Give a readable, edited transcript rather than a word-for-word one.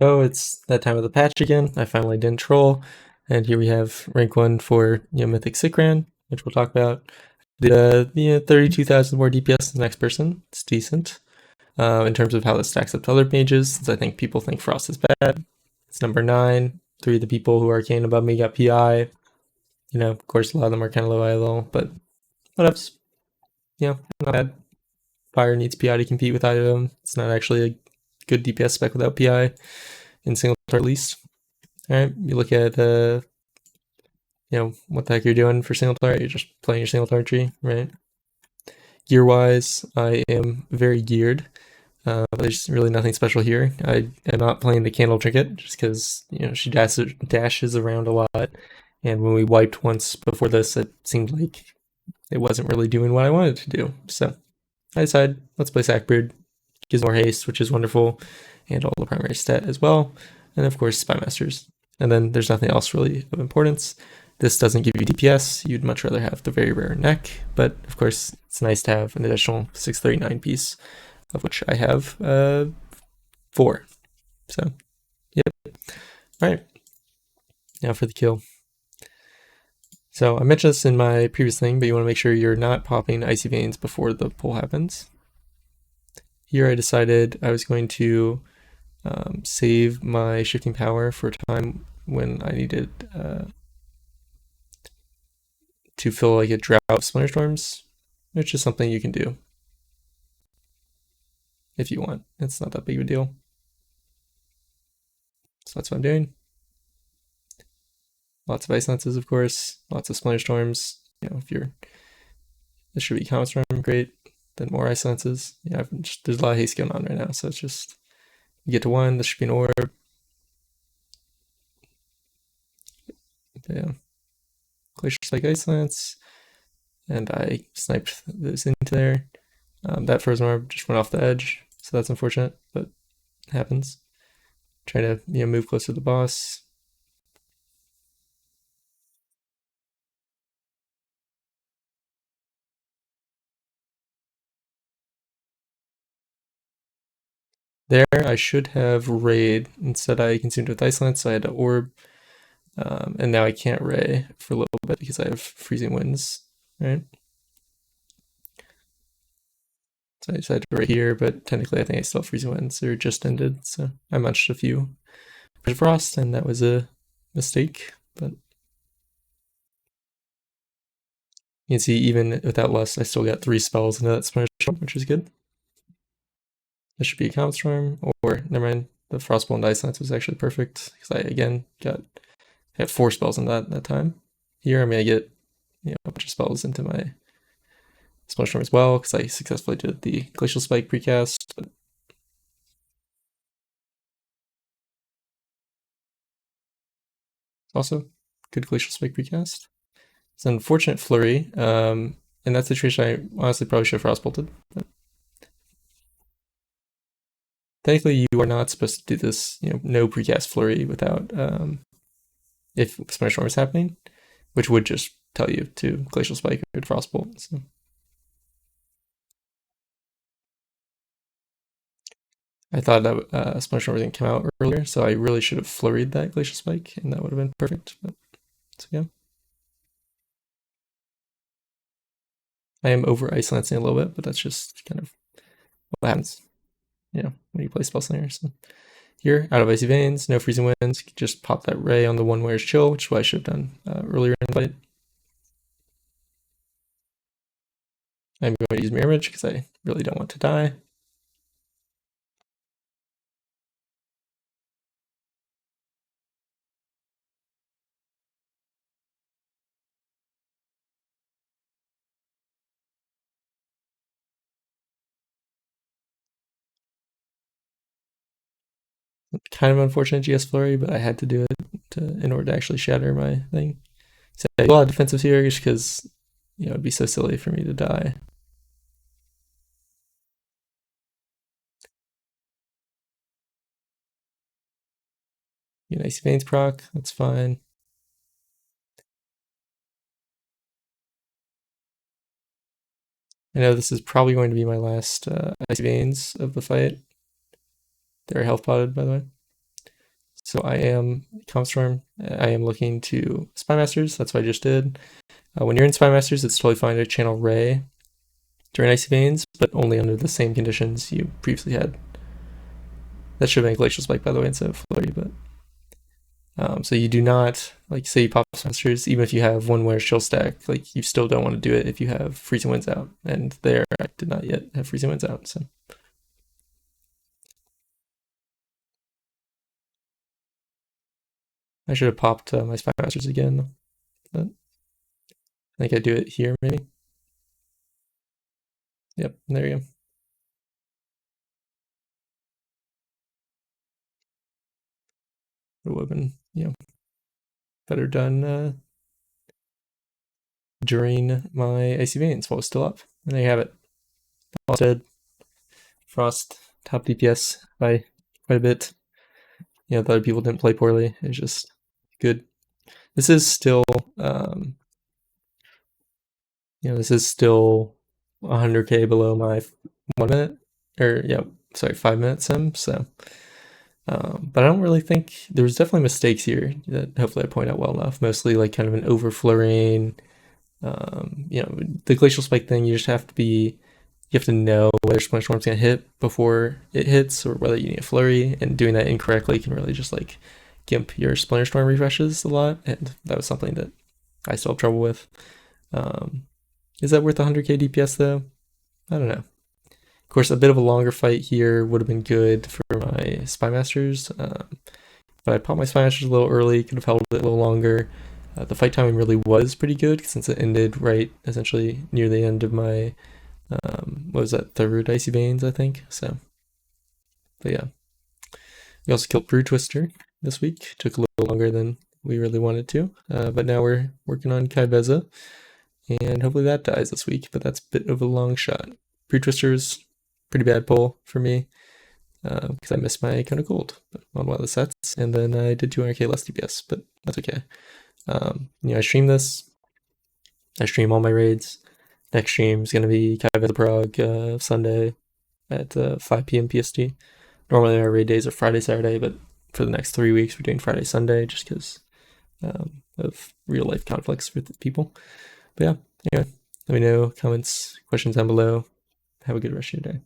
Oh, it's that time of the patch again. I finally didn't troll, and here we have rank 1 for Mythic Sikran, which we'll talk about. The 32,000 more DPS than the next person. It's decent in terms of how this stacks up to other mages, since I think people think Frost is bad. It's number 9. 3 of the people who are arcane above me got PI. Of course, a lot of them are kind of low ILL, but whatevs. Not bad. Fire needs PI to compete with either of them. It's not actually a good DPS spec without PI in single target at least. Alright, you look at what the heck you're doing for single target, you're just playing your single target tree, right? Gear wise, I am very geared. There's really nothing special here. I am not playing the candle trinket just because she dashes around a lot, and when we wiped once before this, it seemed like it wasn't really doing what I wanted to do. So I decided, let's play Sackbrood. Gives more haste, which is wonderful, and all the primary stat as well, and of course Spymasters. And then there's nothing else really of importance. This doesn't give you DPS. You'd much rather have the very rare neck, but of course it's nice to have an additional 639 piece, of which I have 4. So, yep. All right. Now for the kill. So I mentioned this in my previous thing, but you want to make sure you're not popping Icy Veins before the pull happens. Here I decided I was going to save my shifting power for a time when I needed to fill like a drought of Splinter Storms, which is something you can do if you want. It's not that big of a deal. So that's what I'm doing. Lots of Ice Lances, of course. Lots of Splinter Storms. This should be Comet Storm, great. Then more Ice Lances. There's a lot of haste going on right now, so it's just you get to 1. This should be an orb. Yeah. Glacier Spike Ice Lance, and I sniped this into there. That frozen orb just went off the edge, so that's unfortunate, but it happens. Trying to move closer to the boss. There, I should have Raid. Instead, I consumed with Ice Lance, so I had to Orb. And now I can't Ray for a little bit because I have Freezing Winds, right? So I decided to Ray here, but technically I think I still have Freezing Winds. They're just ended, so I munched a few Frost, and that was a mistake, but you can see even without Lust, I still got 3 spells into that Splinter Storm, which is good. This should be a Comet Storm, or never mind, the Frostbolt and Ice Lance was actually perfect, because I again had 4 spells in that time. Here I'm gonna get a bunch of spells into my Splinter Storm as well, because I successfully did the Glacial Spike precast. But also, good Glacial Spike precast. It's an unfortunate flurry. In that situation, I honestly probably should have Frostbolted. But technically, you are not supposed to do this, no precast flurry without, if Splinter Storm is happening, which would just tell you to Glacial Spike or Frostbolt. So. I thought that Splinter Storm was going to come out earlier, so I really should have flurried that Glacial Spike, and that would have been perfect. But so yeah. I am over Ice Lancing a little bit, but that's just kind of what happens, when you play Spell Slinger. So here, out of Icy Veins, no Freezing Winds, just pop that Ray on the one Where's Chill, which is what I should have done earlier in the fight. I'm going to use Mirror Image because I really don't want to die. Kind of unfortunate GS Flurry, but I had to do it in order to actually shatter my thing. So I do a lot of defensive here just because it'd be so silly for me to die. Icy Veins proc, that's fine. I know this is probably going to be my last Icy Veins of the fight. They're health potted, by the way. So I am Comstorm. I am looking to Spy Masters. That's what I just did. When you're in Spy Masters, it's totally fine to channel Ray during Icy Veins, but only under the same conditions you previously had. That should have been Glacial Spike, by the way, instead of Flurry, but so you do not, like, say you pop Masters, even if you have one Wear Chill stack, like, you still don't want to do it if you have Freezing Winds out. And there, I did not yet have Freezing Winds out, so. I should have popped my Spy Masters again, but I think I do it here, maybe. Yep, there you go. It would have been, better done during my Icy Veins while it was still up. And there you have it. All said, Frost top DPS by quite a bit. The other people didn't play poorly. It's just good. This is still, this is still 100k below my 1 minute, or 5 minute sim. So, but I don't really think there was definitely mistakes here that hopefully I point out well enough. Mostly like kind of an overflurrying. The Glacial Spike thing, you have to know whether Splinter Storm's gonna hit before it hits, or whether you need a flurry, and doing that incorrectly can really just like gimp your Splinter Storm refreshes a lot, and that was something that I still have trouble with. Is that worth 100k DPS though? I don't know. Of course, a bit of a longer fight here would have been good for my Spy Masters, but I popped my Spy Masters a little early, could have held it a little longer. The fight timing really was pretty good since it ended right essentially near the end of my what was that, third Icy Veins, I think. So, but yeah, we also killed Brew Twister this week. Took a little longer than we really wanted to, but now we're working on Kaibeza, and hopefully that dies this week. But that's a bit of a long shot. Brew Twister's pretty bad pull for me because I missed my Cone of Gold on one of the sets, and then I did 200k less DPS, but that's okay. I stream this. I stream all my raids. Next stream is going to be Kaibeza Prague Sunday at 5 p.m. PST. Normally our raid days are Friday, Saturday, but for the next 3 weeks we're doing Friday, Sunday just because of real life conflicts with people. But yeah, anyway, let me know, comments, questions down below. Have a good rest of your day.